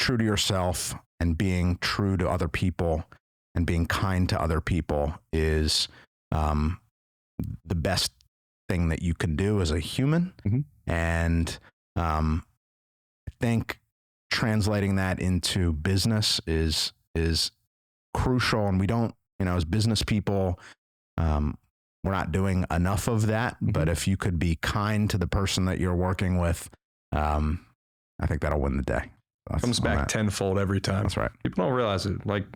true to yourself and being true to other people and being kind to other people is the best thing that you can do as a human. And I think translating that into business is crucial. And we don't, as business people, we're not doing enough of that. But if you could be kind to the person that you're working with, I think that'll win the day. Comes back tenfold every time. That's right. People don't realize it. Like,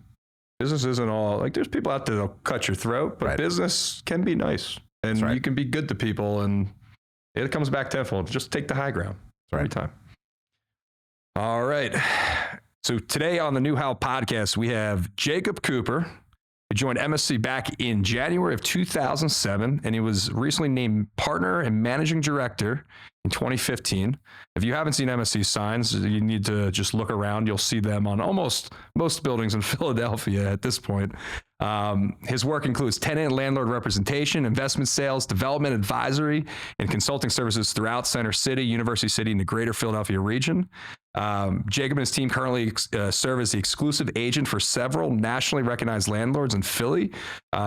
business isn't all, like, there's people out there that'll cut your throat, but business can be nice. And you can be good to people, and it comes back tenfold. Just take the high ground every time. All right. So today on the New How podcast, we have Jacob Cooper, who joined MSC back in January of 2007, and he was recently named partner and managing director in 2015. If you haven't seen MSC signs, you need to just look around. You'll see them on almost most buildings in Philadelphia at this point. His work includes tenant and landlord representation, investment sales, development advisory, and consulting services throughout Center City, University City, and the greater Philadelphia region. Jacob and his team currently serve as the exclusive agent for several nationally recognized landlords in Philly.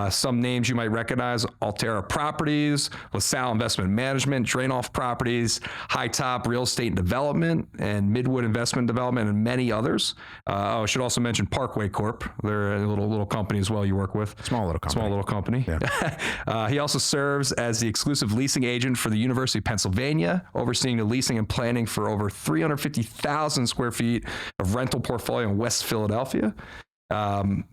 Some names you might recognize: Altera Properties, LaSalle Investment Management, Drainoff Properties, High Top Real Estate and Development, and Midwood Investment Development, and many others. I should also mention Parkway Corp. They're a little company as well you work with. Small little company. Yeah. He also serves as the exclusive leasing agent for the University of Pennsylvania, overseeing the leasing and planning for over 350,000 square feet of rental portfolio in West Philadelphia.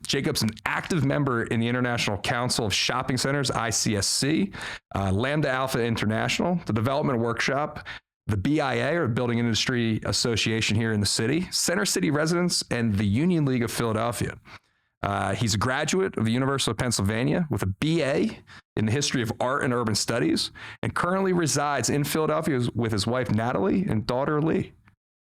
Jacob's an active member in the International Council of Shopping Centers, ICSC, Lambda Alpha International, the Development Workshop, the BIA, or Building Industry Association here in the city, Center City Residents, and the Union League of Philadelphia. He's a graduate of the University of Pennsylvania with a BA in the history of art and urban studies, and currently resides in Philadelphia with his wife, Natalie, and daughter, Lee.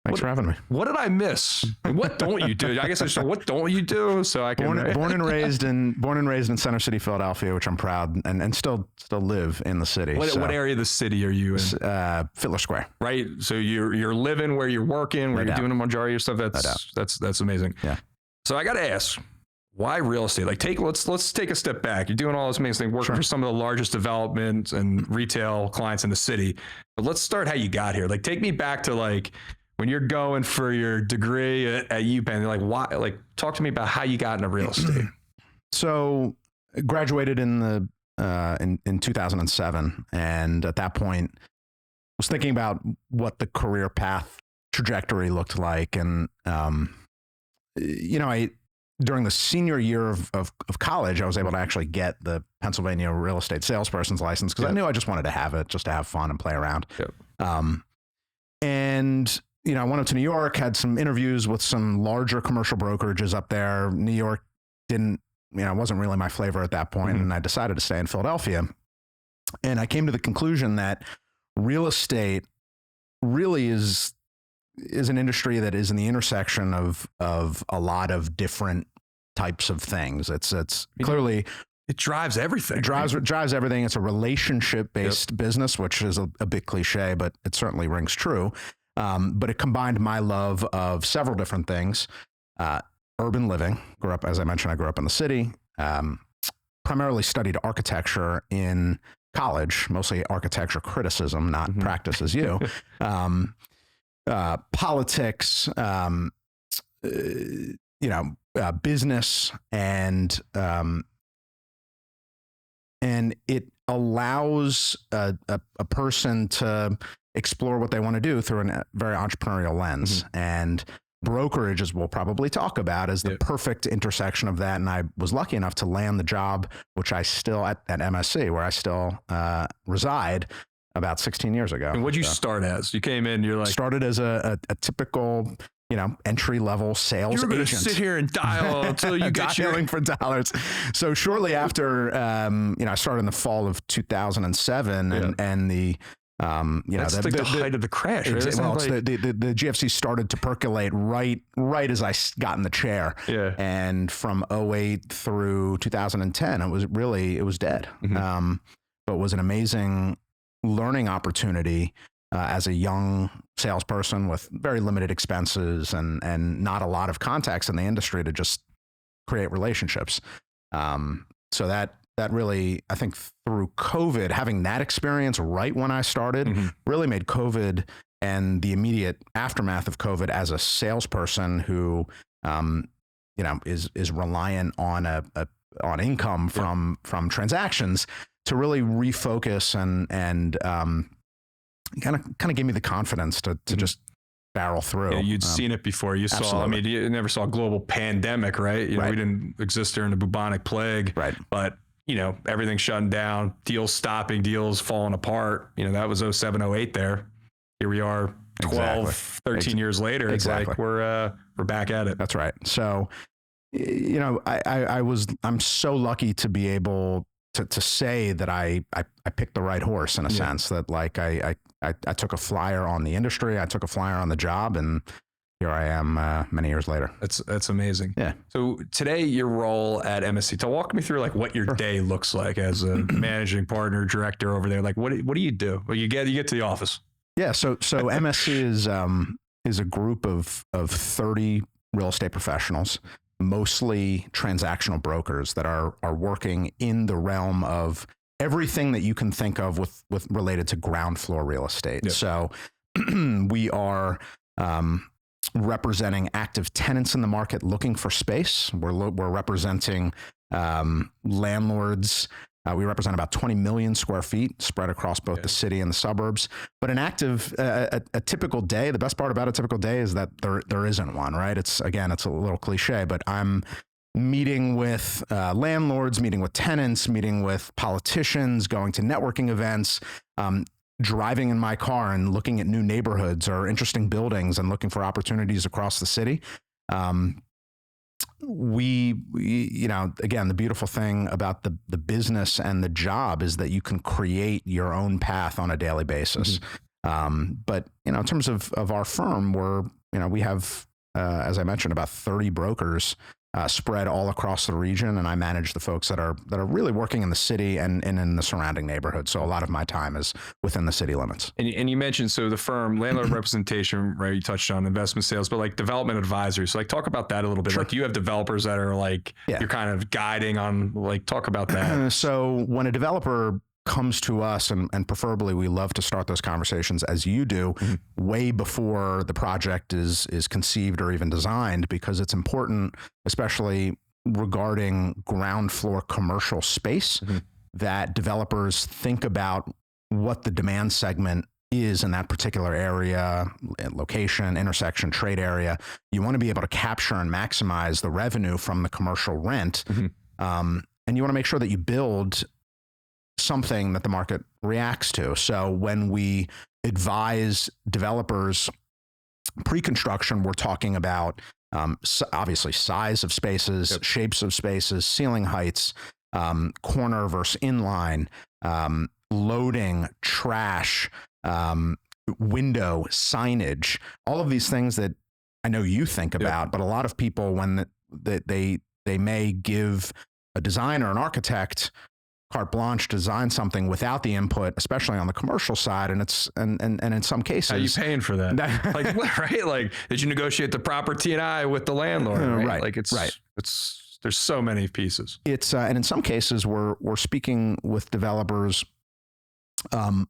Thanks for having me. What did I miss? What don't you do? I guess I should say, what don't you do? So I can born and raised in Center City, Philadelphia, which I'm proud and still live in the city. What area of the city are you in? Fiddler Square. Right. So you're living where you're working, where you're doing the majority of your stuff. That's amazing. Yeah. So I got to ask, why real estate? Like, let's take a step back. You're doing all this amazing thing, working for some of the largest development and retail clients in the city. But let's start how you got here. Like, take me back to like when you're going for your degree at UPenn. Like, why? Like, talk to me about how you got into real estate. So, graduated in 2007, and at that point, was thinking about what the career path trajectory looked like, and during the senior year of college, I was able to actually get the Pennsylvania real estate salesperson's license because I knew I just wanted to have it, just to have fun and play around. And I went up to New York, had some interviews with some larger commercial brokerages up there. New York wasn't really my flavor at that point, and I decided to stay in Philadelphia. And I came to the conclusion that real estate really is an industry that is in the intersection of a lot of different types of things. It's clearly, it drives everything. Drives everything. It's a relationship-based business, which is a bit cliche, but it certainly rings true. But it combined my love of several different things. Urban living. As I mentioned, I grew up in the city. Primarily studied architecture in college, mostly architecture criticism, not practice as you. Politics, business, and it allows a person to explore what they want to do through a very entrepreneurial lens. And brokerages we'll probably talk about as the perfect intersection of that. And I was lucky enough to land the job, which I still at MSC, where I still reside, about 16 years ago. And what'd you start as? You came in, you're like... Started as a typical, entry-level sales agent. You're going to sit here and dial until you get dialing for dollars. So shortly after, I started in the fall of 2007, and the... that's the height of the crash. Right? The GFC started to percolate right as I got in the chair. Yeah. And from 2008 through 2010, it was dead. But it was an amazing learning opportunity. as a young salesperson with very limited expenses and not a lot of contacts in the industry to just create relationships. So that really, I think through COVID, having that experience right when I started really made COVID and the immediate aftermath of COVID as a salesperson who, is reliant on on income from transactions to really refocus and kind of gave me the confidence to just barrel through. Yeah, you'd seen it before. You saw, I mean, you never saw a global pandemic, right? You know, we didn't exist during the bubonic plague, but everything shutting down, deals stopping, deals falling apart. That was 07, 08 there. Here we are 12, 13 years later. It's like we're back at it. That's right. So, I'm so lucky to be able to say that I picked the right horse in a sense, that like I took a flyer on the industry, I took a flyer on the job, and here I am many years later. That's amazing. Yeah. So today, your role at MSC, to walk me through like what your day looks like as a managing partner, director over there. Like what do you do? Well, you get to the office. Yeah. So MSC is a group of 30 real estate professionals, mostly transactional brokers that are working in the realm of everything that you can think of with related to ground floor real estate. Yep. So we are representing active tenants in the market looking for space. We're representing landlords. We represent about 20 million square feet spread across both the city and the suburbs. But an active, a typical day, the best part about a typical day is that there isn't one, right? It's a little cliche, but I'm meeting with landlords, meeting with tenants, meeting with politicians, going to networking events, driving in my car and looking at new neighborhoods or interesting buildings and looking for opportunities across the city. We again, the beautiful thing about the business and the job is that you can create your own path on a daily basis. But in terms of our firm, we have, as I mentioned, about 30 brokers spread all across the region, and I manage the folks that are really working in the city and in the surrounding neighborhood. So a lot of my time is within the city limits. And you mentioned, so the firm, landlord representation, right? You touched on investment sales, but like development advisory. So like talk about that a little bit. Sure. Like, do you have developers that are like, you're kind of guiding on, like, talk about that. So when a developer comes to us, and preferably we love to start those conversations as you do, way before the project is conceived or even designed, because it's important, especially regarding ground floor commercial space, that developers think about what the demand segment is in that particular area, location, intersection, trade area. You want to be able to capture and maximize the revenue from the commercial rent. And you want to make sure that you build something that the market reacts to. So when we advise developers pre-construction, we're talking about obviously size of spaces, shapes of spaces, ceiling heights, corner versus inline, loading, trash, window, signage, all of these things that I know you think about, but a lot of people, when they may give a designer, an architect, carte blanche to design something without the input, especially on the commercial side. And it's, and in some cases, how are you paying for that? Like, right. Like, did you negotiate the proper T&I with the landlord? Right. Like there's so many pieces. And in some cases we're speaking with developers, on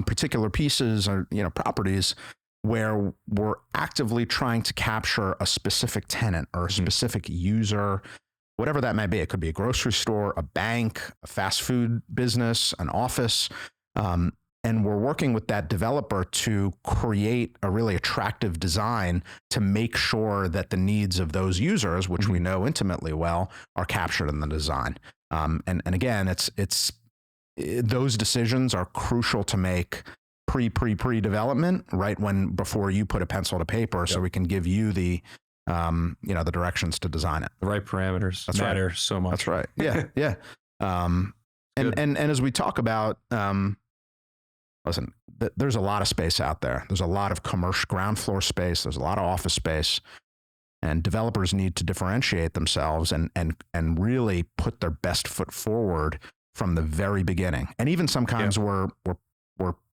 particular pieces or, properties where we're actively trying to capture a specific tenant or a specific user, whatever that may be. It could be a grocery store, a bank, a fast food business, an office. And we're working with that developer to create a really attractive design to make sure that the needs of those users, which we know intimately well, are captured in the design. And again, it's those decisions are crucial to make pre-development, right before you put a pencil to paper, so we can give you the the directions to design it. The right parameters matter so much. That's right. Yeah. And as we talk about, listen, there's a lot of space out there. There's a lot of commercial ground floor space. There's a lot of office space, and developers need to differentiate themselves and really put their best foot forward from the very beginning. And even sometimes we're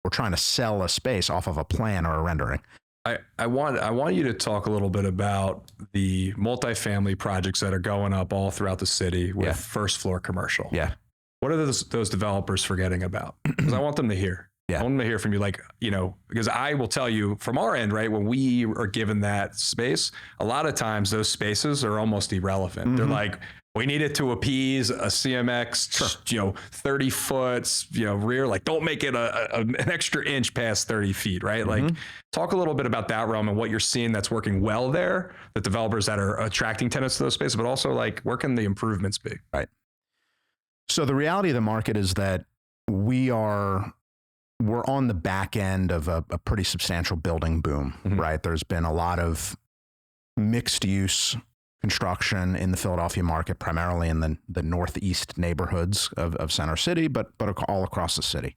trying to sell a space off of a plan or a rendering. I want you to talk a little bit about the multifamily projects that are going up all throughout the city with first floor commercial. Yeah. What are those developers forgetting about? Because I want them to hear. Yeah. I want them to hear from you, like, because I will tell you from our end, right, when we are given that space, a lot of times those spaces are almost irrelevant. Mm-hmm. They're like, we need it to appease a CMX, 30 foot, rear, like don't make it an extra inch past 30 feet, right? Mm-hmm. Like talk a little bit about that realm and what you're seeing that's working well there, the developers that are attracting tenants to those spaces, but also like where can the improvements be? Right. So the reality of the market is that we're on the back end of a pretty substantial building boom, mm-hmm. right? There's been a lot of mixed use construction in the Philadelphia market, primarily in the northeast neighborhoods of Center City, but all across the city.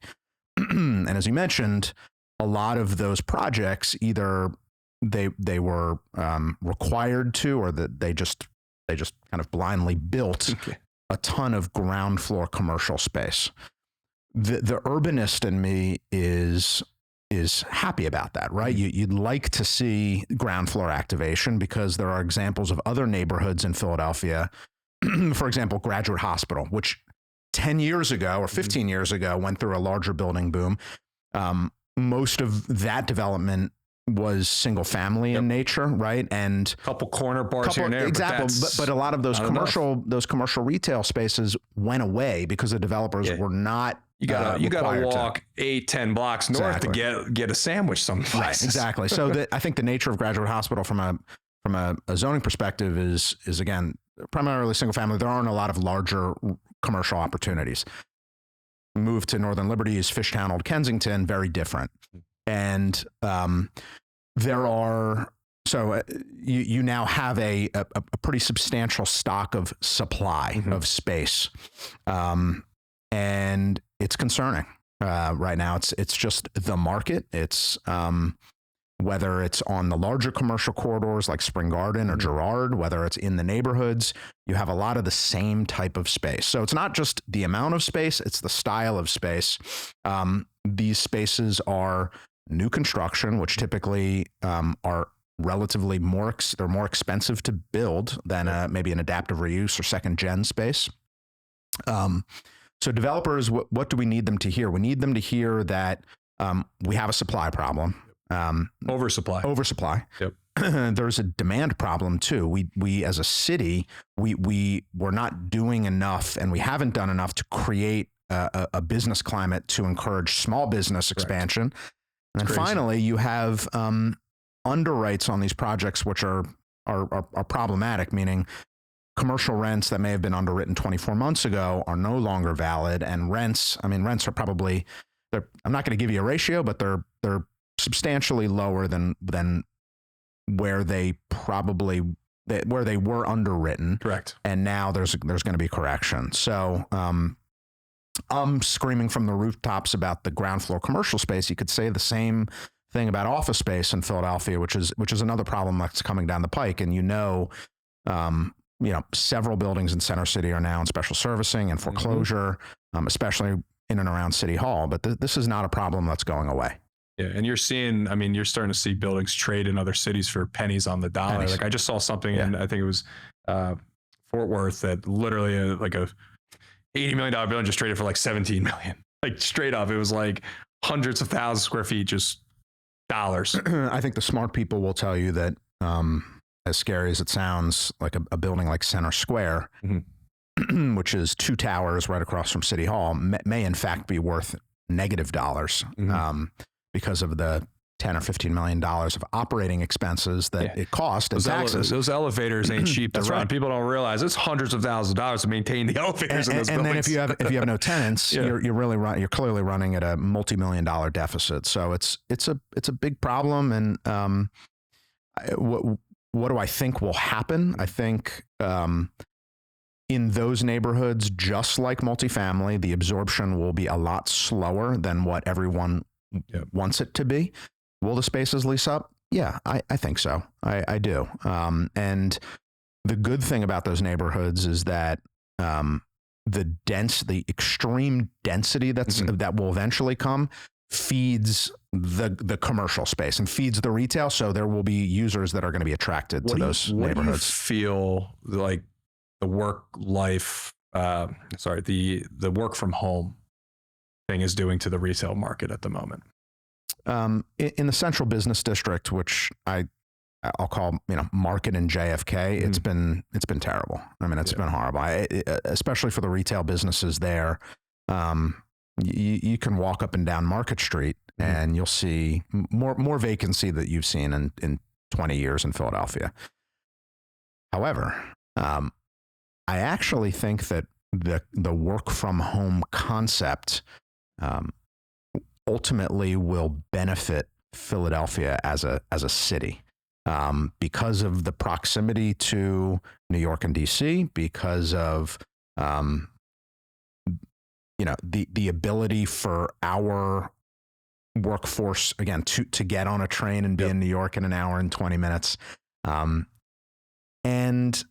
And as you mentioned, a lot of those projects either they were required to, or that they just kind of blindly built a ton of ground floor commercial space. The urbanist in me is happy about that, right? You'd like to see ground floor activation because there are examples of other neighborhoods in Philadelphia, for example, Graduate Hospital, which 10 years ago or 15 years ago went through a larger building boom. Most of that development was single family in nature, right? And a couple corner bars here and there. Exactly. But a lot of those commercial retail spaces went away because the developers were not. You gotta walk 8-10 blocks north to get a sandwich someplace. Right, exactly. So I think the nature of Graduate Hospital from a zoning perspective is again primarily single family. There aren't a lot of larger commercial opportunities. Move to Northern Liberties, Fishtown, Old Kensington, very different. And there are you now have a pretty substantial stock of supply of space, and it's concerning right now. It's just the market. It's whether it's on the larger commercial corridors like Spring Garden or Girard, whether it's in the neighborhoods, you have a lot of the same type of space. So it's not just the amount of space, it's the style of space. These spaces are new construction, which typically are relatively more expensive to build than maybe an adaptive reuse or second gen space. So developers, what do we need them to hear? We need them to hear that we have a supply problem. Oversupply. Yep. There's a demand problem too. We as a city, we're not doing enough, and we haven't done enough to create a business climate to encourage small business expansion. And then finally, you have underwrites on these projects, which are problematic, meaning commercial rents that may have been underwritten 24 months ago are no longer valid, and rents are probably, I'm not going to give you a ratio, but they're substantially lower than where they were underwritten. Correct. And now there's going to be correction. So I'm screaming from the rooftops about the ground floor commercial space. You could say the same thing about office space in Philadelphia, which is another problem that's coming down the pike. And several buildings in Center City are now in special servicing and foreclosure, especially in and around City Hall. But this is not a problem that's going away. Yeah, and you're starting to see buildings trade in other cities for pennies on the dollar. Pennies. Like I just saw something in, I think it was Fort Worth, that literally like a $80 million building just traded for like 17 million. Like straight up, it was like hundreds of thousands of square feet, just dollars. I think the smart people will tell you that, as scary as it sounds, like a building like Center Square, which is 2 towers right across from City Hall, may in fact be worth negative dollars. Because of the $10 or $15 million of operating expenses that it costs and taxes. Those elevators ain't cheap to run. Right. People don't realize it's hundreds of thousands of dollars to maintain the elevators in those buildings. And then if you have no tenants, you're clearly running at a multi-million-dollar deficit. So it's a big problem. And what do I think will happen? I think in those neighborhoods, just like multifamily, the absorption will be a lot slower than what everyone wants it to be. Will the spaces lease up? Yeah, I think so. I do. And the good thing about those neighborhoods is that the extreme density that will eventually come feeds the commercial space and feeds the retail. So there will be users that are going to be attracted to those neighborhoods. What do you feel like the work life, the work from home thing is doing to the retail market at the moment? In the central business district, which I'll call, Market and JFK, it's been terrible. I mean, it's been horrible, especially for the retail businesses there. You can walk up and down Market Street and you'll see more vacancy that you've seen in 20 years in Philadelphia. However, I actually think that the work from home concept ultimately will benefit Philadelphia as a city. Because of the proximity to New York and DC, because of the ability for our workforce again to get on a train and be in New York in an hour and 20 minutes, and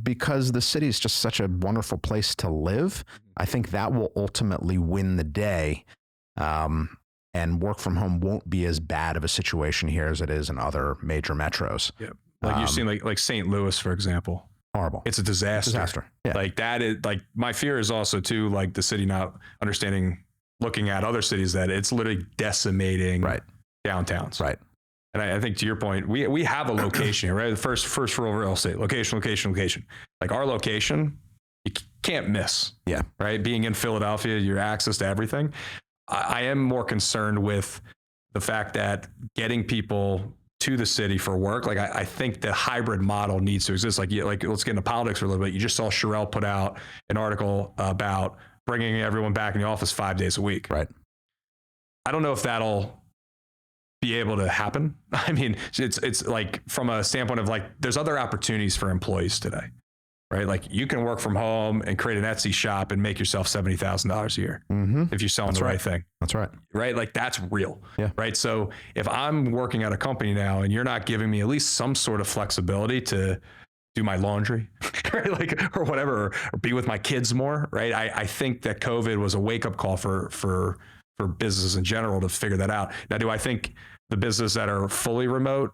because the city is just such a wonderful place to live, I think that will ultimately win the day. And work from home won't be as bad of a situation here as it is in other major metros. Yeah. Like you've seen like St. Louis, for example. Horrible. It's a disaster. Yeah. Like that is like, my fear is also too, like the city not understanding, looking at other cities, that it's literally decimating downtowns. Right. And I think to your point, we have a location here, right? The first rule of real estate, location. Like our location, you can't miss. Yeah. Right. Being in Philadelphia, your access to everything. I am more concerned with the fact that getting people to the city for work. Like I think the hybrid model needs to exist. Like let's get into politics for a little bit. You just saw Sherelle put out an article about bringing everyone back in the office 5 days a week. Right. I don't know if that'll be able to happen. I mean, it's like from a standpoint of like, there's other opportunities for employees today. Right? Like you can work from home and create an Etsy shop and make yourself $70,000 a year if you're selling right thing. That's right. Right? Like that's real. Yeah. Right? So if I'm working at a company now and you're not giving me at least some sort of flexibility to do my laundry, right? Like, or whatever, or be with my kids more, right? I think that COVID was a wake up call for businesses in general to figure that out. Now, do I think the businesses that are fully remote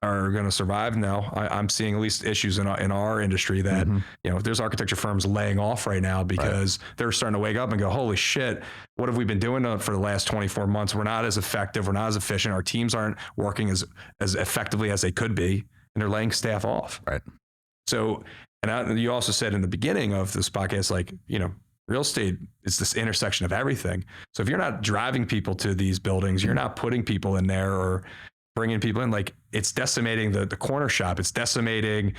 are going to survive? No, I'm seeing at least issues in our industry that, there's architecture firms laying off right now because they're starting to wake up and go, holy shit, what have we been doing for the last 24 months? We're not as effective. We're not as efficient. Our teams aren't working as effectively as they could be, and they're laying staff off. Right. So, and you also said in the beginning of this podcast, like, real estate is this intersection of everything. So if you're not driving people to these buildings, you're not putting people in there or bringing people in, like it's decimating the corner shop. It's decimating,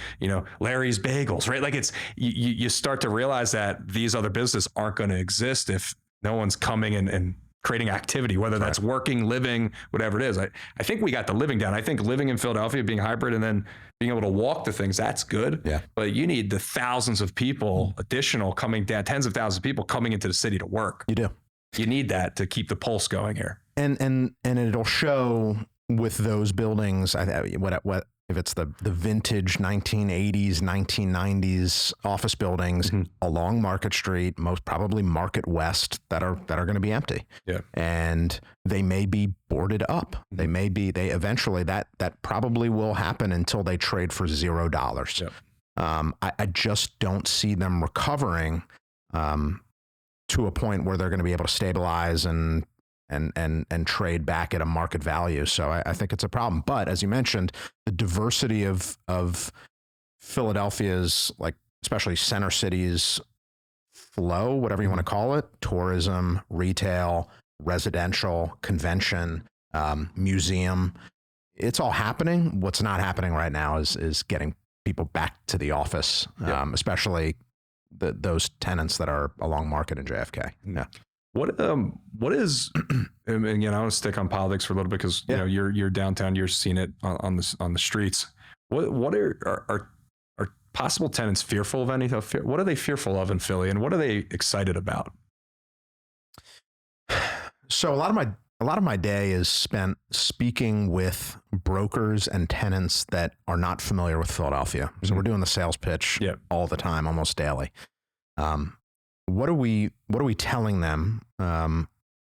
Larry's Bagels, right? Like it's, you start to realize that these other businesses aren't going to exist if no one's coming and creating activity, whether that's working, living, whatever it is. I think we got the living down. I think living in Philadelphia, being hybrid and then being able to walk to things, that's good. Yeah. But you need the thousands of people additional coming down, tens of thousands of people coming into the city to work. You do. You need that to keep the pulse going here. And it'll show with those buildings, what if it's the vintage 1980s, 1990s office buildings along Market Street, most probably Market West, that are going to be empty. Yeah. And they may be boarded up. They eventually that probably will happen until they trade for $0. Yep. I just don't see them recovering to a point where they're going to be able to stabilize and trade back at a market value. So I think it's a problem. But as you mentioned, the diversity of Philadelphia's, like especially center cities flow, whatever you want to call it, tourism, retail, residential, convention, museum, it's all happening. What's not happening right now is getting people back to the office, especially those tenants that are along Market and JFK. Yeah. What is, and again, I want to stick on politics for a little bit because you're downtown, you're seeing it on the streets. What are possible tenants fearful of anything? What are they fearful of in Philly, and what are they excited about? So a lot of my day is spent speaking with brokers and tenants that are not familiar with Philadelphia. So we're doing the sales pitch all the time, almost daily. What are we telling them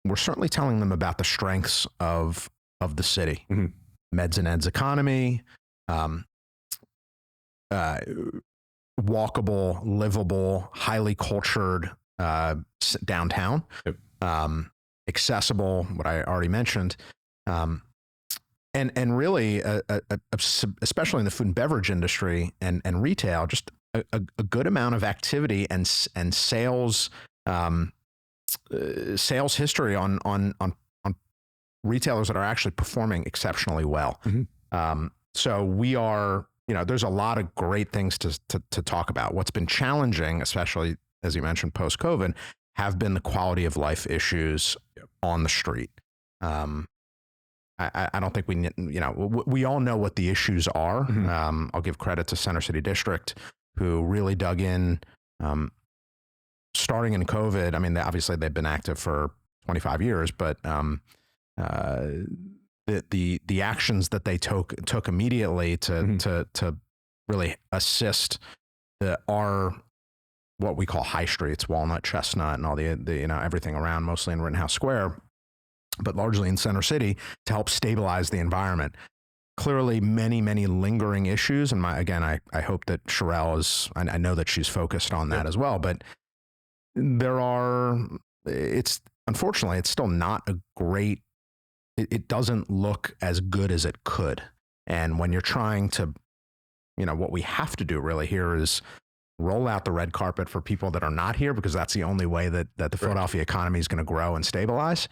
we're certainly telling them about the strengths of the city, meds and eds economy, walkable, livable, highly cultured downtown, accessible, what I already mentioned, and really, especially in the food and beverage industry and retail, just a good amount of activity and sales sales history on retailers that are actually performing exceptionally well. So we are, there's a lot of great things to talk about. What's been challenging, especially as you mentioned post-COVID, have been the quality of life issues on the street. I don't think we all know what the issues are. I'll give credit to Center City District, who really dug in, starting in COVID. I mean, obviously they've been active for 25 years, but the actions that they took immediately to really assist our what we call high streets, Walnut, Chestnut, and all the everything around, mostly in Rittenhouse Square, but largely in Center City, to help stabilize the environment. Clearly, many lingering issues, and I hope that Sherelle is. I know that she's focused on that as well. But unfortunately, it's still not a great. It doesn't look as good as it could. And when you're trying to, what we have to do really here is roll out the red carpet for people that are not here, because that's the only way that the Philadelphia economy is going to grow and stabilize.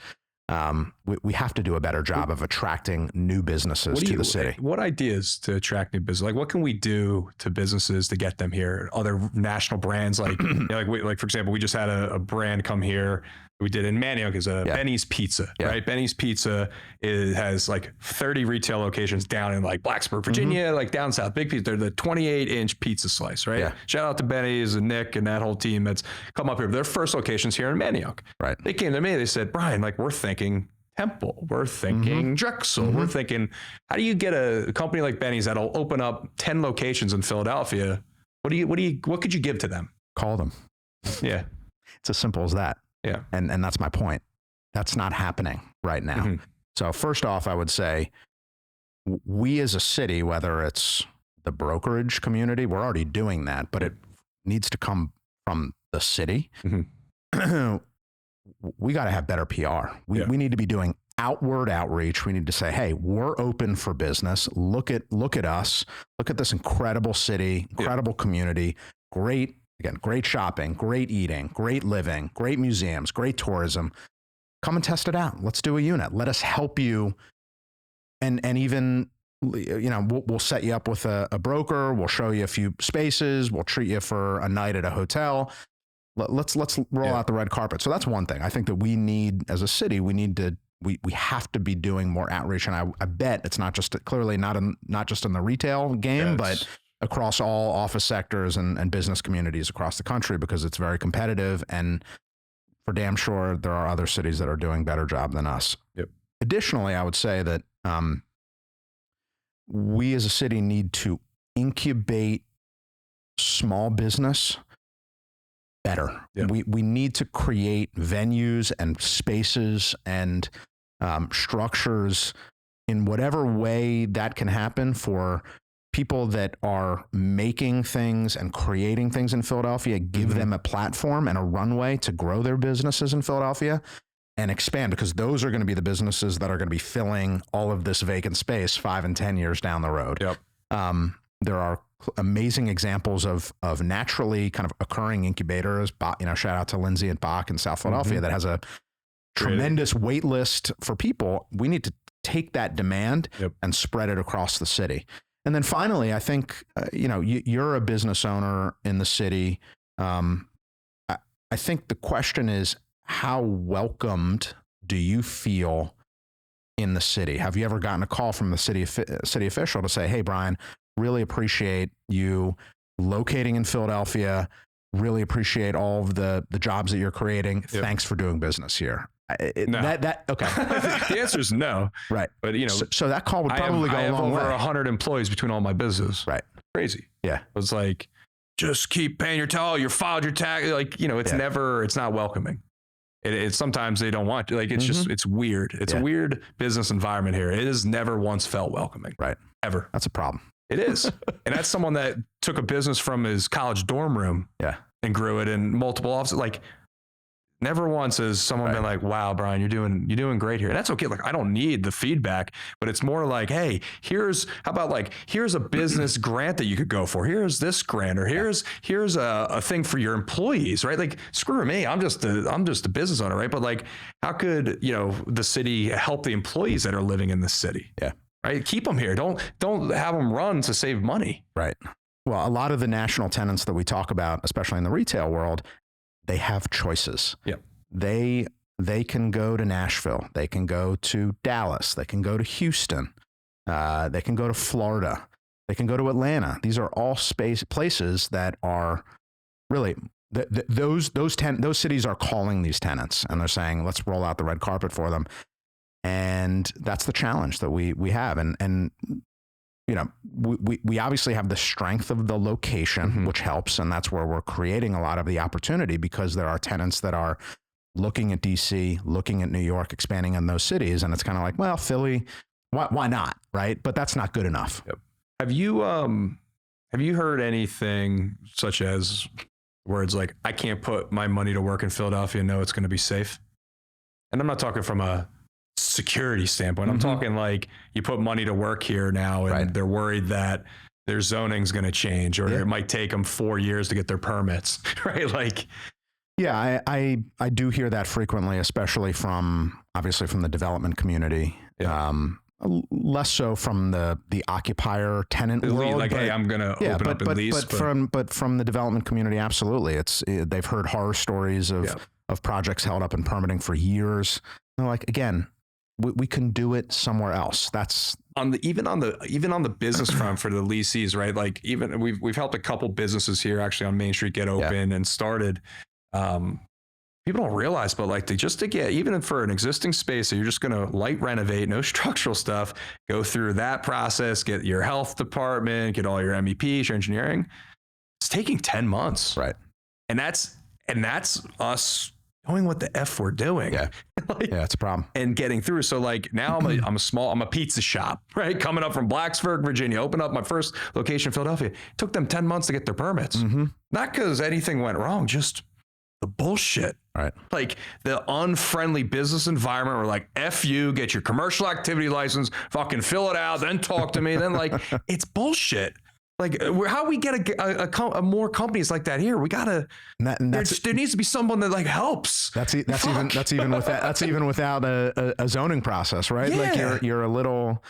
We have to do a better job of attracting new businesses to the city. What ideas to attract new business? Like, what can we do to businesses to get them here? Other national brands, like for example, we just had a brand come here. We did in Manioc is Benny's Pizza, right? Benny's Pizza has like 30 retail locations down in like Blacksburg, Virginia, like down south. Big pizza. They're the 28-inch pizza slice, right? Yeah. Shout out to Benny's and Nick and that whole team that's come up here. Their first location's here in Manioc. Right. They came to me. They said, Brian, like, we're thinking Temple, we're thinking Drexel, we're thinking, how do you get a company like Benny's that'll open up 10 locations in Philadelphia? What could you give to them? Call them. Yeah. It's as simple as that. Yeah. And that's my point. That's not happening right now. So first off, I would say we as a city, whether it's the brokerage community, we're already doing that, but it needs to come from the city. We got to have better PR. We need to be doing outward outreach. We need to say, hey, we're open for business. Look at us. Look at this incredible city, incredible community, great shopping, great eating, great living, great museums, great tourism. Come and test it out. Let's do a unit. Let us help you. And even, we'll set you up with a broker. We'll show you a few spaces. We'll treat you for a night at a hotel. Let's roll out the red carpet. So that's one thing. I think that we need, as a city, we have to be doing more outreach. And I bet it's not just in the retail game, but across all office sectors and business communities across the country, because it's very competitive, and for damn sure there are other cities that are doing a better job than us. Additionally, I would say that we as a city need to incubate small business better. We need to create venues and spaces and structures in whatever way that can happen for people that are making things and creating things in Philadelphia. Give them a platform and a runway to grow their businesses in Philadelphia and expand, because those are going to be the businesses that are going to be filling all of this vacant space 5 and 10 years down the road. There are amazing examples of naturally kind of occurring incubators. Shout out to Lindsay at Bach in South Philadelphia that has a tremendous wait list for people. We need to take that demand and spread it across the city. And then finally, I think, you're a business owner in the city. I think the question is, how welcomed do you feel in the city? Have you ever gotten a call from the city official to say, hey, Brian, really appreciate you locating in Philadelphia. Really appreciate all of the jobs that you're creating. Thanks for doing business here. No. Okay. The answer is no. Right. But so that call would probably go a long way. I have over 100 employees between all my business. Right. Crazy. Yeah. It was like, just keep paying your toll. You filed your tax. Like, it's not welcoming. It sometimes they don't want to. Like, it's just, it's weird. It's a weird business environment here. It has never once felt welcoming. Right. Ever. That's a problem. It is. And that's someone that took a business from his college dorm room and grew it in multiple offices. Like, never once has someone been like, wow, Brian, you're doing great here. And that's okay. Like, I don't need the feedback, but it's more like, hey, here's a business grant that you could go for. Here's this grant, or here's a thing for your employees, right? Like, screw me. I'm just a business owner, right? But like, how could, the city help the employees that are living in the city? Yeah. Right. Keep them here. Don't have them run to save money. Right. Well, a lot of the national tenants that we talk about, especially in the retail world, they have choices. Yep. They can go to Nashville. They can go to Dallas. They can go to Houston. They can go to Florida. They can go to Atlanta. These are all places that are really those cities are calling these tenants, and they're saying, let's roll out the red carpet for them. And that's the challenge that we have. And we obviously have the strength of the location, which helps. And that's where we're creating a lot of the opportunity, because there are tenants that are looking at DC, looking at New York, expanding in those cities. And it's kind of like, well, Philly, why not? Right. But that's not good enough. Yep. Have you heard anything such as words like, I can't put my money to work in Philadelphia and know it's going to be safe? And I'm not talking from a security standpoint. I'm talking like, you put money to work here now and they're worried that their zoning's going to change, or it might take them 4 years to get their permits, right? Like, yeah, I do hear that frequently, especially obviously from the development community. Yeah. Less so from the occupier tenant world. Like, hey, I'm going to open up and lease. But from the development community, absolutely. They've heard horror stories of projects held up in permitting for years. And like, again, we can do it somewhere else. That's even on the business front for the leasees, right? Like, even we've helped a couple businesses here actually on Main Street get open and started. People don't realize, but like, to get, even for an existing space that you're just going to light renovate, no structural stuff, go through that process, get your health department, get all your MEPs, your engineering. It's taking 10 months. Right. And that's us knowing what the F we're doing. Yeah. Like, it's a problem. And getting through. So like, now I'm a pizza shop, right? Coming up from Blacksburg, Virginia, opened up my first location in Philadelphia. It took them 10 months to get their permits. Not because anything went wrong, just the bullshit. Right. Like, the unfriendly business environment where like, F you, get your commercial activity license, fucking fill it out, then talk to me. Then like, it's bullshit. Like, how we get a more companies like that here? We gotta. There needs to be someone that like helps. That's even without a zoning process, right? Yeah. Like, you're a little.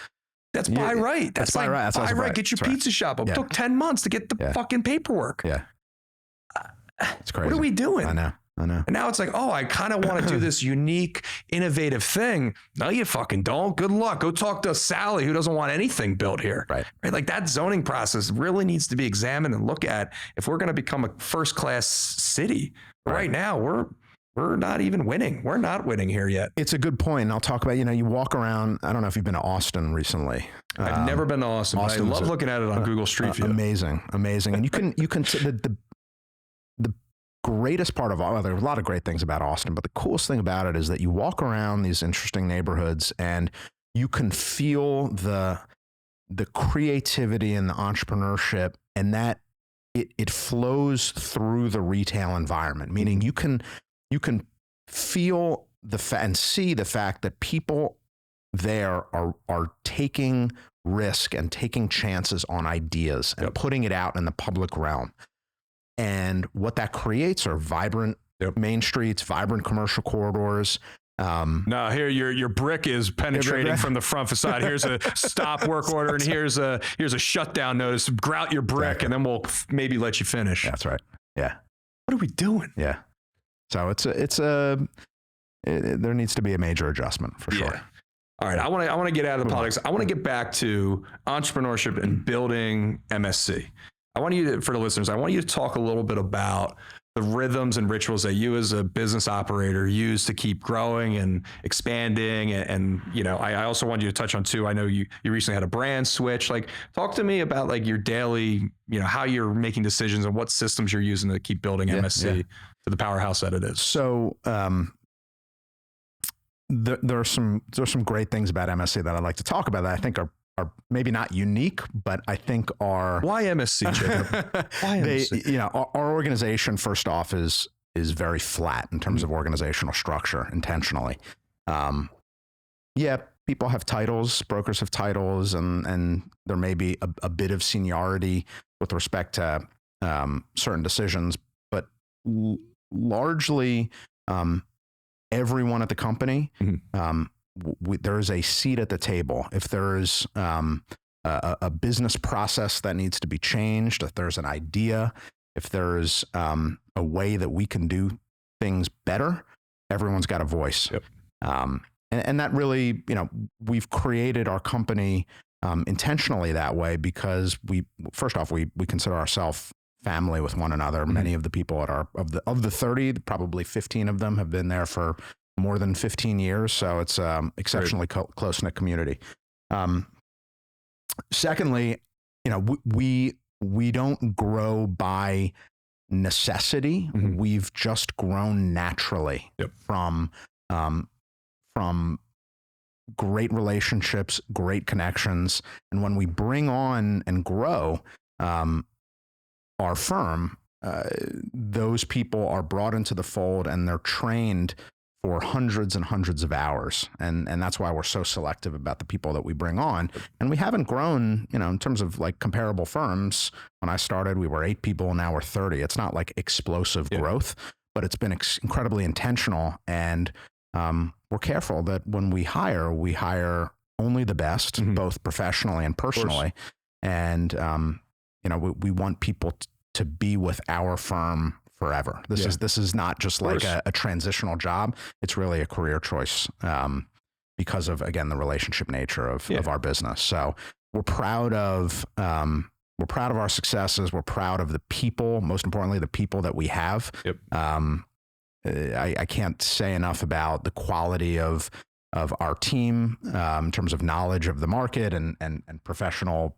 That's by right. That's by like right. By right. Get your pizza shop up. It took 10 months to get the fucking paperwork. Yeah. It's crazy. What are we doing? I know. And now it's like, oh, I kind of want to do this unique, innovative thing. No, you fucking don't. Good luck. Go talk to Sally, who doesn't want anything built here. Right. Like, that zoning process really needs to be examined and look at if we're going to become a first-class city. Right now, we're not even winning. We're not winning here yet. It's a good point. And I'll talk about, you walk around. I don't know if you've been to Austin recently. I've never been to Austin. But I love looking at it on Google Street View. Amazing. And you can the greatest part of all, there are a lot of great things about Austin, but the coolest thing about it is that you walk around these interesting neighborhoods and you can feel the creativity and the entrepreneurship, and that it flows through the retail environment, meaning you can feel and see the fact that people there are taking risk and taking chances on ideas and putting it out in the public realm. And what that creates are vibrant main streets, vibrant commercial corridors. No, here your brick is penetrating from the front facade. Here's a stop work order, and here's a shutdown notice. Grout your brick, and then we'll maybe let you finish. That's right. Yeah. What are we doing? Yeah. So there needs to be a major adjustment for sure. Yeah. All right, I want to get out of the politics. I want to get back to entrepreneurship and building MSC. For the listeners, I want you to talk a little bit about the rhythms and rituals that you as a business operator use to keep growing and expanding. And I also want you to touch on too, I know you recently had a brand switch. Like, talk to me about like your daily, how you're making decisions and what systems you're using to keep building MSC to the powerhouse that it is. So, there's some great things about MSC that I'd like to talk about that I think are maybe not unique, but I think are. Why MSC, Jacob? Why MSC? Our organization, first off, is very flat in terms of organizational structure intentionally. People have titles, brokers have titles, and there may be a bit of seniority with respect to certain decisions, but largely everyone at the company, there's a seat at the table. If there's a business process that needs to be changed, if there's an idea, if there's a way that we can do things better, everyone's got a voice. Yep. And that really, we've created our company intentionally that way because first off, we consider ourselves family with one another. Many of the people of the 30, probably 15 of them have been there for more than 15 years. So it's exceptionally close-knit community. Secondly, we don't grow by necessity. We've just grown naturally from great relationships, great connections. And when we bring on and grow our firm, those people are brought into the fold and they're trained for hundreds and hundreds of hours. And that's why we're so selective about the people that we bring on. And we haven't grown, in terms of like comparable firms. When I started, we were 8 people, now we're 30. It's not like explosive growth, but it's been incredibly intentional. And we're careful that when we hire only the best, both professionally and personally. And, we want people to be with our firm forever. This is not just like a transitional job. It's really a career choice because of, again, the relationship nature of our business. So we're proud of our successes. We're proud of the people, most importantly, the people that we have. I can't say enough about the quality of our team in terms of knowledge of the market and professional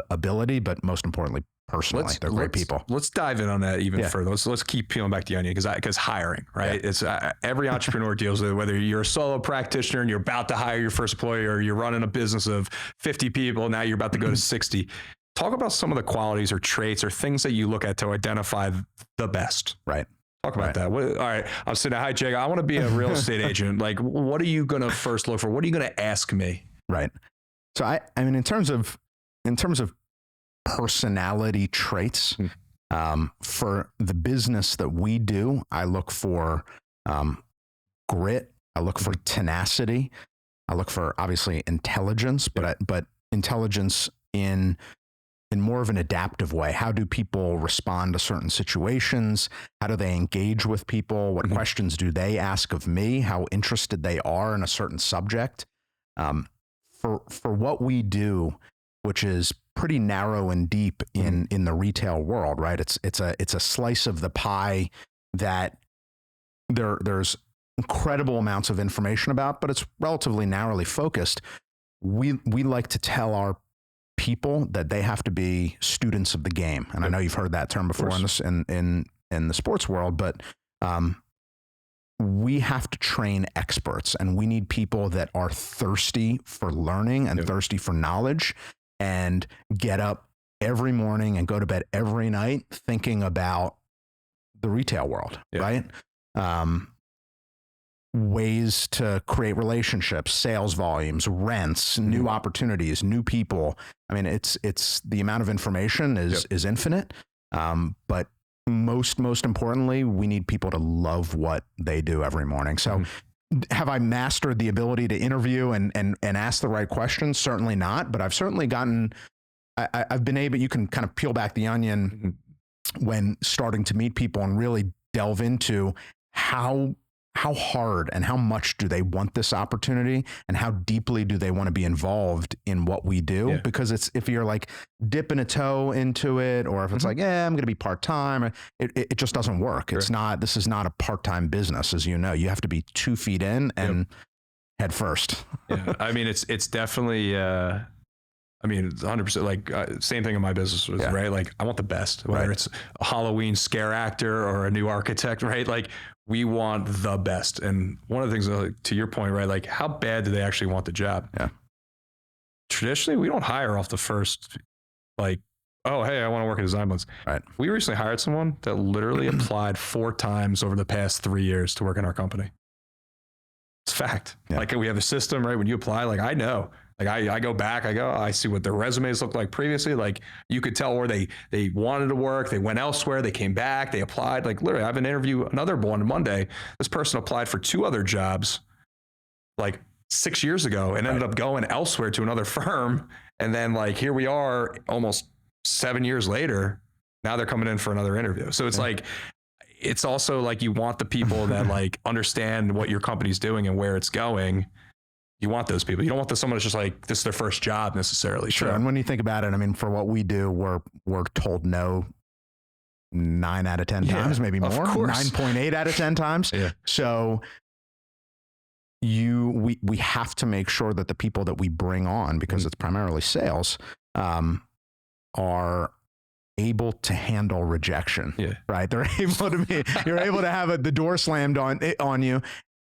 ability, but most importantly, personally, they're great people. Let's dive in on that even further. Let's keep peeling back the onion because hiring, right? It's every entrepreneur deals with it, whether you're a solo practitioner and you're about to hire your first employee or you're running a business of 50 people, now you're about to go to 60. Talk about some of the qualities or traits or things that you look at to identify the best. Right. Talk about that. All right. I'm sitting, hi, Jake. I want to be a real estate agent. Like, what are you going to first look for? What are you going to ask me? Right. So I mean, in terms of personality traits, for the business that we do, I look for grit. I look for tenacity. I look for obviously intelligence, but intelligence in more of an adaptive way. How do people respond to certain situations? How do they engage with people? What questions do they ask of me? How interested they are in a certain subject? For what we do, which is pretty narrow and deep in the retail world, right? It's a slice of the pie that there's incredible amounts of information about, but it's relatively narrowly focused. We like to tell our people that they have to be students of the game. And I know you've heard that term before in the sports world, but we have to train experts, and we need people that are thirsty for learning and thirsty for knowledge and get up every morning and go to bed every night thinking about the retail world, right? Ways to create relationships, sales volumes, rents, new opportunities, new people. I mean, it's the amount of information is infinite. But most importantly, we need people to love what they do every morning. So have I mastered the ability to interview and ask the right questions? Certainly not, but I've certainly I've been able, you can kind of peel back the onion when starting to meet people and really delve into how hard and how much do they want this opportunity and how deeply do they want to be involved in what we do? Because if you're like dipping a toe into it, or if it's like, I'm going to be part-time, it just doesn't work. This is not a part-time business. As you know, you have to be 2 feet in and head first. I mean, it's definitely, I mean, it's 100%. Like same thing in my business, right? Like I want the best, whether it's a Halloween scare actor or a new architect, right? Like we want the best. And one of the things, to your point, right? Like how bad do they actually want the job? Yeah. Traditionally, we don't hire off the first, like, oh, hey, I want to work in design blends. Right. We recently hired someone that literally applied 4 times over the past 3 years to work in our company. It's fact. Yeah. Like we have a system, right? When you apply, like I know. Like I go back, I see what their resumes look like previously. Like you could tell where they wanted to work, they went elsewhere, they came back, they applied. Like literally, I have an interview, another one Monday. This person applied for 2 other jobs like 6 years ago and ended up going elsewhere to another firm. And then like here we are almost 7 years later. Now they're coming in for another interview. So it's like, it's also like you want the people that like understand what your company's doing and where it's going. You want those people. You don't want someone that's just like, this is their first job necessarily. Sure. And when you think about it, I mean, for what we do, we're told no 9 out of 10 times, maybe more. 9.8 out of 10 times. Yeah. So we have to make sure that the people that we bring on, because it's primarily sales, are able to handle rejection. Yeah. Right. They're able to be, you're able to have the door slammed on you.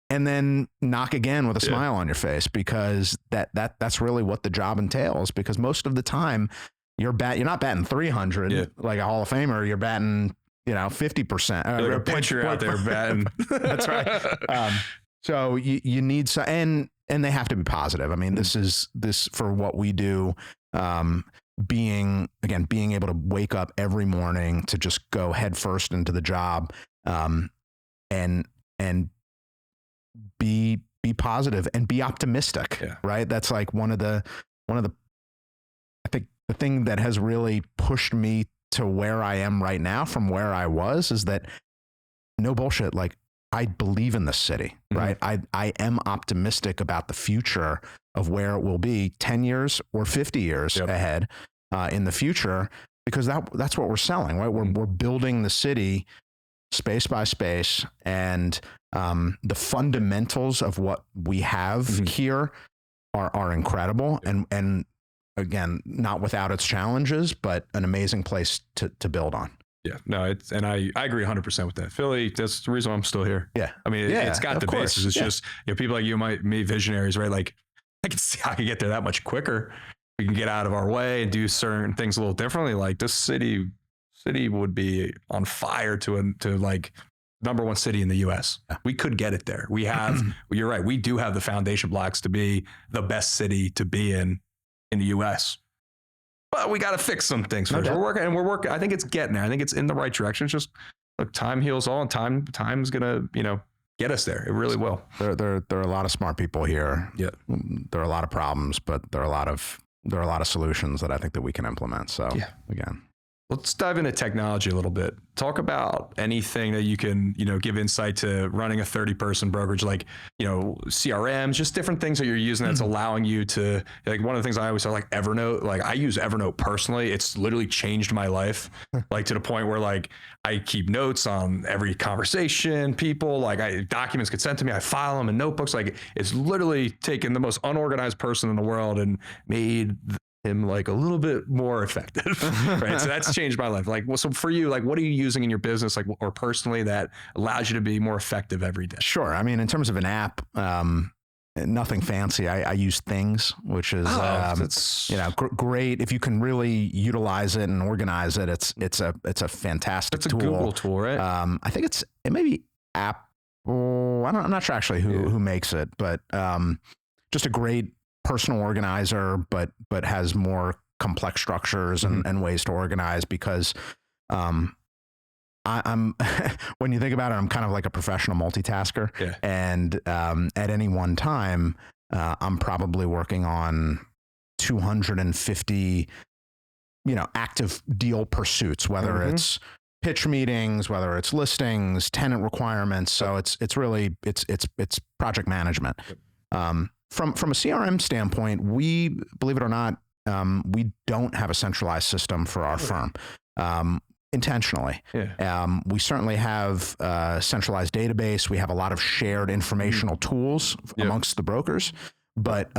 And then knock again with a smile on your face, because that's really what the job entails. Because most of the time you're not batting 300 like a Hall of Famer. You're batting 50%. Like a pitcher out there batting. That's right. So you need some, and they have to be positive. I mean, this for what we do. Being able to wake up every morning to just go head first into the job, and be positive and be optimistic, right? That's like one of the, I think the thing that has really pushed me to where I am right now from where I was is that no bullshit. Like I believe in this city, right? I am optimistic about the future of where it will be 10 years or 50 years ahead in the future, because that's what we're selling, right? We're building the city space by space, and the fundamentals of what we have here are incredible, and again, not without its challenges, but an amazing place to build on. Yeah, no, and I agree 100% with that. Philly, that's the reason I'm still here. Yeah. I mean, it's got the basis. It's just, people like you, me, visionaries, right? Like I can see how I can get there that much quicker. We can get out of our way and do certain things a little differently. Like this city would be on fire to like #1 city in the US. We could get it there. We have, you're right. We do have the foundation blocks to be the best city to be in the US. But we got to fix some things first. We're working. I think it's getting there. I think it's in the right direction. It's just look, time heals all, and time's gonna, get us there. It really will. There are a lot of smart people here. Yeah. There are a lot of problems, but there are a lot of solutions that I think that we can implement. So again. Let's dive into technology a little bit. Talk about anything that you can, give insight to running a 30-person brokerage, like, CRMs, just different things that you're using that's allowing you to, like one of the things I always say, like Evernote, like I use Evernote personally. It's literally changed my life, like to the point where like I keep notes on every conversation, people, like documents get sent to me. I file them in notebooks. Like it's literally taken the most unorganized person in the world and made him like a little bit more effective, right? So that's changed my life. Like, well, so for you, like, what are you using in your business, like, or personally, that allows you to be more effective every day? Sure. I mean, in terms of an app, nothing fancy. I use Things, which is, great. If you can really utilize it and organize it, it's a fantastic tool. It's a Google tool, right? I think it may be Apple. I'm not sure actually who makes it, but just a great personal organizer, but has more complex structures and ways to organize, because I'm when you think about it, I'm kind of like a professional multitasker. Yeah. And at any one time, I'm probably working on 250 active deal pursuits, whether it's pitch meetings, whether it's listings, tenant requirements. So it's really project management. From a CRM standpoint, we, believe it or not, we don't have a centralized system for our firm, intentionally. Yeah. We certainly have a centralized database. We have a lot of shared informational tools amongst the brokers, but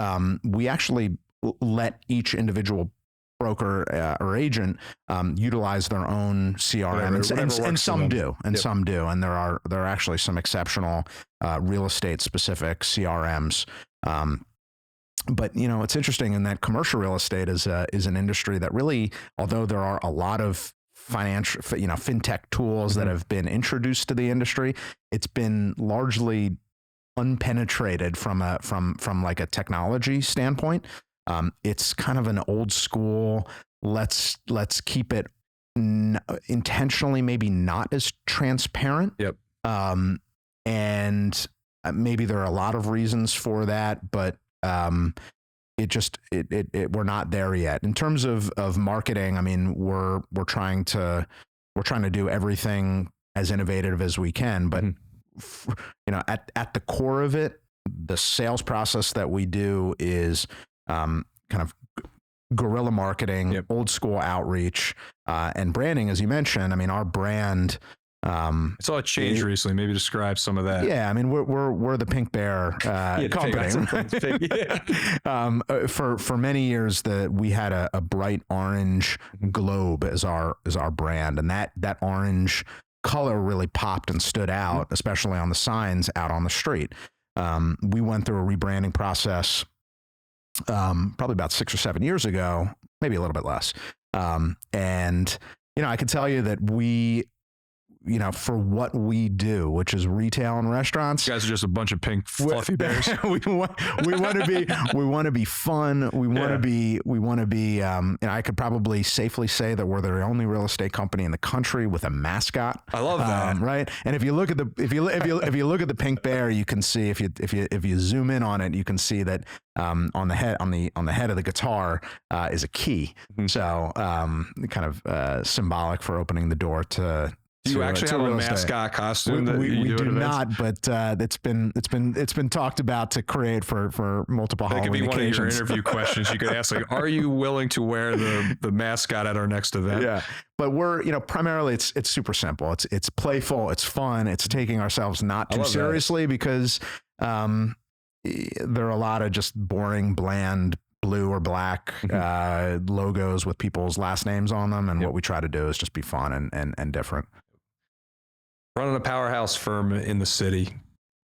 we actually let each individual broker or agent utilize their own CRM, and some do, and some do, and there are actually some exceptional real estate specific CRMs. But it's interesting in that commercial real estate is an industry that really, although there are a lot of financial, fintech tools that have been introduced to the industry, it's been largely unpenetrated from like a technology standpoint. It's kind of an old school, let's keep it intentionally maybe not as transparent. Yep. And maybe there are a lot of reasons for that, but we're not there yet. In terms of marketing, I mean, we're trying to do everything as innovative as we can, but at the core of it, the sales process that we do is kind of guerrilla marketing, old school outreach, and branding, as you mentioned. I mean, our brand, it's all changed recently. Maybe describe some of that. Yeah, I mean, we're the Pink Bear company. For many years, we had a bright orange globe as our brand, and that orange color really popped and stood out, especially on the signs out on the street. We went through a rebranding process probably about 6 or 7 years ago, maybe a little bit less. And I can tell you that we, for what we do, which is retail and restaurants, you guys are just a bunch of pink fluffy bears. we want to be fun. We want to be, I could probably safely say that we're the only real estate company in the country with a mascot. I love that. Right. And if you look at if you look at the Pink Bear, you can see, if you zoom in on it, you can see that on the head of the guitar is a key. So kind of symbolic for opening the door to. Do you actually have a mascot costume? We do not, but it's been talked about to create for multiple Halloween occasions. That could be one of your interview questions. You could ask, like, are you willing to wear the mascot at our next event? Yeah, but we're primarily it's super simple. It's playful. It's fun. It's taking ourselves not too seriously because there are a lot of just boring, bland blue or black logos with people's last names on them, and what we try to do is just be fun and different. Running a powerhouse firm in the city.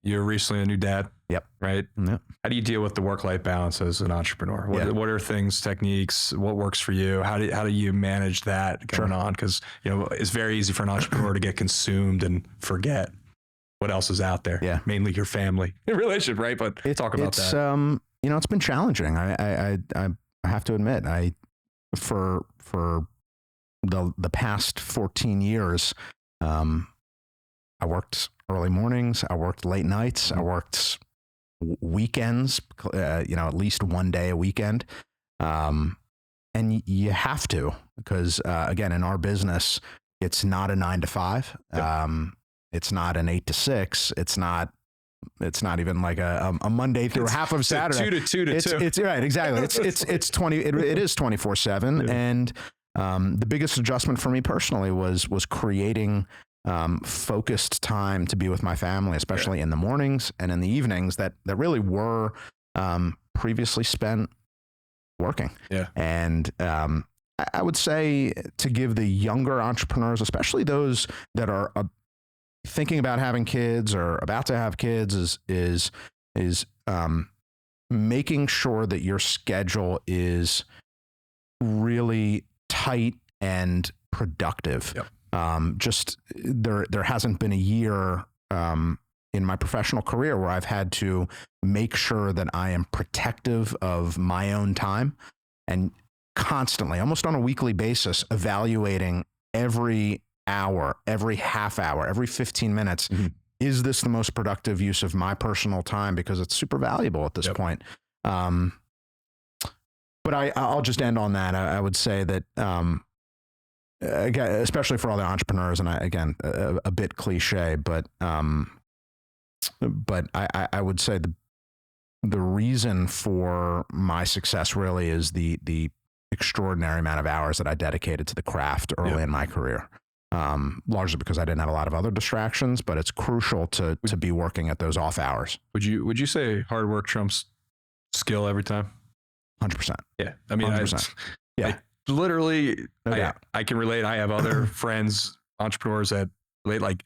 You're recently a new dad. Yep. Right? Yep. How do you deal with the work-life balance as an entrepreneur? What are things, techniques, what works for you? How do you manage that going on? Because, it's very easy for an entrepreneur to get consumed and forget what else is out there. Yeah. Mainly your family relationship, right? But talk about that. It's been challenging. I have to admit, for the past 14 years, I worked early mornings. I worked late nights. I worked weekends, at least one day a weekend. And you have to, because again, in our business, it's not a 9 to 5. It's not an 8 to 6. It's not even like a Monday through half of Saturday. 2 to 2. It's right. Exactly. It's 20. It is 24/7. Yeah. And the biggest adjustment for me personally was creating focused time to be with my family, especially in the mornings and in the evenings that really were previously spent working. Yeah. And I would say to give the younger entrepreneurs, especially those that are thinking about having kids or about to have kids, is making sure that your schedule is really tight and productive. Yep. Just there hasn't been a year in my professional career where I've had to make sure that I am protective of my own time and constantly, almost on a weekly basis, evaluating every hour, every half hour, every 15 minutes. Mm-hmm. Is this the most productive use of my personal time? Because it's super valuable at this point. But I'll just end on that. I would say that, again, especially for all the entrepreneurs, and a bit cliche, but I would say the reason for my success really is the extraordinary amount of hours that I dedicated to the craft early in my career. Largely because I didn't have a lot of other distractions, but it's crucial to be working at those off hours. Would you say hard work trumps skill every time? 100%. Yeah. I mean, 100%. I literally, I can relate. I have other friends, entrepreneurs that like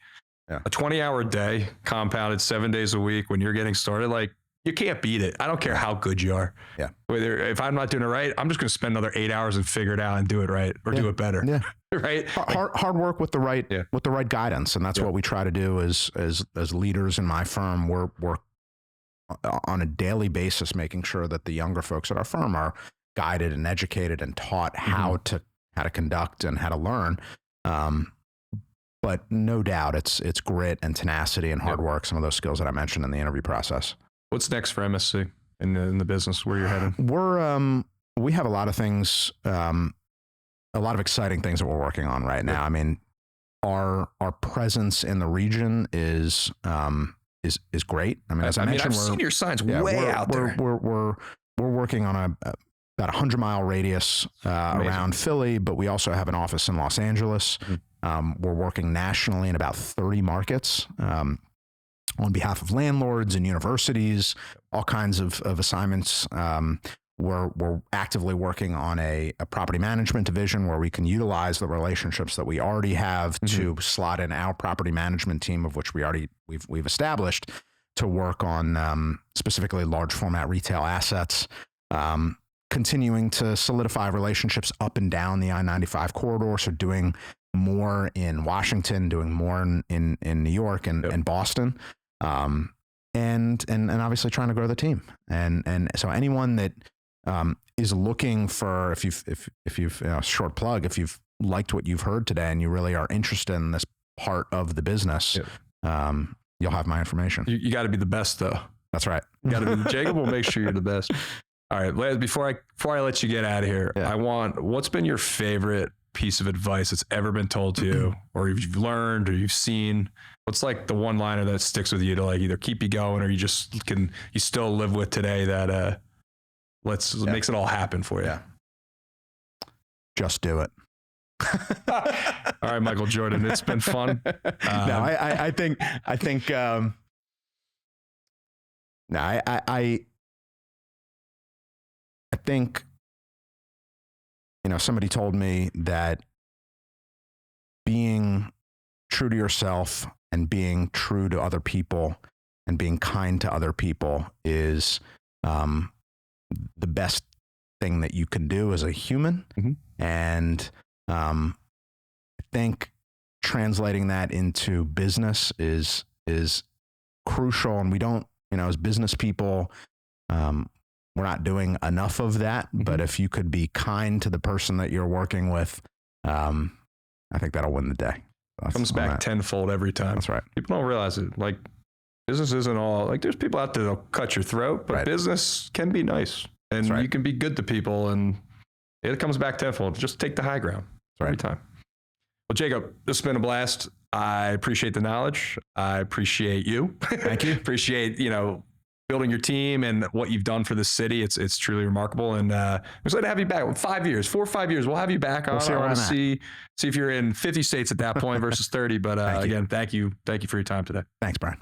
a 20-hour day compounded 7 days a week when you're getting started. Like, you can't beat it. I don't care how good you are. Yeah. Whether if I'm not doing it right, I'm just going to spend another 8 hours and figure it out and do it right or do it better. Yeah. Right. Hard work with the right guidance, and that's what we try to do as leaders in my firm. We're on a daily basis making sure that the younger folks at our firm are guided and educated and taught how to conduct and how to learn. But no doubt, it's grit and tenacity and hard work. Some of those skills that I mentioned in the interview process. What's next for MSC in the business? Where you're headed? We have a lot of things, a lot of exciting things that we're working on right now. I mean, our presence in the region is great. I mean, as I mentioned, I've seen your signs way out there. We're working on about 100-mile radius around Philly, but we also have an office in Los Angeles. We're working nationally in about 30 markets. On behalf of landlords and universities, all kinds of assignments. We're actively working on a property management division where we can utilize the relationships that we already have to slot in our property management team, of which we've established, to work on specifically large format retail assets. Continuing to solidify relationships up and down the I-95 corridor, so doing more in Washington, doing more in New York and Boston. And obviously trying to grow the team. And so anyone that is looking for, if you've short plug, if you've liked what you've heard today and you really are interested in this part of the business, you'll have my information. You got to be the best, though. That's right. You got to be. Jacob will make sure you're the best. All right, before I let you get out of here, what's been your favorite piece of advice that's ever been told to you, or you've learned, or you've seen? What's like the one liner that sticks with you to like either keep you going, or you still live with today that makes it all happen for you? Yeah. Just do it. All right, Michael Jordan, it's been fun. I think somebody told me that being true to yourself and being true to other people and being kind to other people is the best thing that you can do as a human. And I think translating that into business is crucial. And we don't, as business people, we're not doing enough of that. But if you could be kind to the person that you're working with, I think that'll win the day. Comes back tenfold every time. That's right. People don't realize it. Like, business isn't all, like, there's people out there that'll cut your throat, but business can be nice. And you can be good to people, and it comes back tenfold. Just take the high ground every time. Well, Jacob, this has been a blast. I appreciate the knowledge. I appreciate you. Thank you. Appreciate, building your team and what you've done for the city. It's truly remarkable. And we're excited to have you back. 4 or 5 years, we'll have you back. We'll I want to see if you're in 50 states at that point versus 30. But again, thank you for your time today. Thanks, Brian.